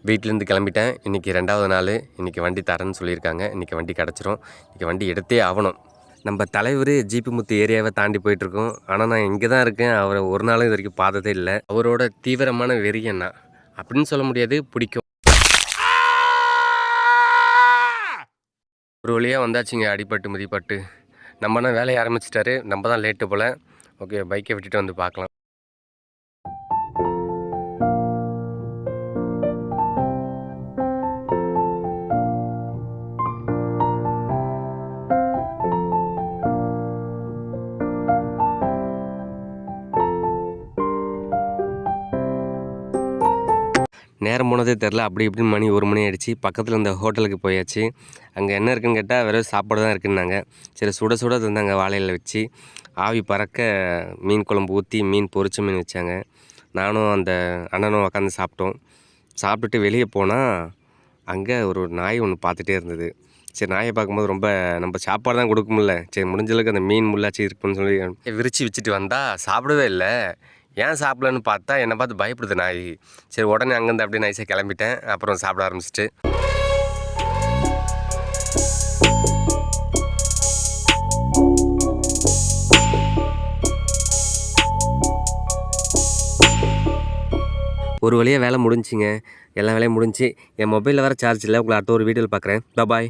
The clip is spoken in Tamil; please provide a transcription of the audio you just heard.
வீட்டிலேருந்து கிளம்பிட்டேன். இன்றைக்கி 2வது நாள். இன்றைக்கி வண்டி தரேன்னு சொல்லியிருக்காங்க. இன்றைக்கி வண்டி கிடச்சிரும். இன்றைக்கி வண்டி எடுத்தே ஆகணும். நம்ம தலைவர் ஜிபி முத்து ஏரியாவை தாண்டி போயிட்டுருக்கோம். ஆனால் நான் இங்கே தான் இருக்கேன். அவரை ஒரு நாளும் இது வரைக்கும் பார்த்ததே இல்லை. அவரோட தீவிரமான வெறியன்னா அப்படின்னு சொல்ல முடியாது, பிடிக்கும். ஒரு வழியாக வந்தாச்சுங்க. அடிபட்டு மிதிப்பட்டு நம்மனா வேலையை ஆரம்பிச்சிட்டாரு. நம்ம தான் லேட்டு போல். ஓகே, பைக்கை விட்டுட்டு வந்து பார்க்கலாம். நேரம் போனதே தெரில. அப்படி இப்படின்னு மணி 1 மணி ஆகிடுச்சு. பக்கத்தில் இந்த ஹோட்டலுக்கு போயாச்சு. அங்கே என்ன இருக்குதுன்னு கேட்டால் வெறும் சாப்பாடு தான் இருக்குன்னாங்க. சரி, சுட சுட தந்தாங்க வாழையில வச்சு. ஆவி பறக்க மீன் குழம்பு ஊற்றி மீன் பொரிச்ச மீன் வச்சாங்க. நானும் அந்த அண்ணனும் உக்காந்து சாப்பிட்டோம். சாப்பிட்டுட்டு வெளியே போனால் அங்கே ஒரு நாய் ஒன்று பார்த்துட்டே இருந்தது. சரி, நாயை பார்க்கும்போது ரொம்ப நம்ம சாப்பாடு தான் கொடுக்க முடியல. சரி, முடிஞ்சளவுக்கு அந்த மீன் முள்ளாச்சு இருக்குன்னு சொல்லி விரித்து வச்சுட்டு வந்தால் சாப்பிடவே இல்லை. ஏன் சாப்பிடலன்னு பார்த்தா என்னை பார்த்து பயப்படுது நாய். சரி, உடனே அங்கேருந்து அப்படியே நைஸாக கிளம்பிட்டேன். அப்புறம் சாப்பிட ஆரம்பிச்சிட்டு ஒரு வழியாக வேலை முடிஞ்சிங்க. எல்லா வேலையும் முடிஞ்சு என் மொபைலில் வேறு சார்ஜ் இல்லை. உங்களை அடுத்த ஒரு வீடியோவில் பார்க்குறேன். பாய்.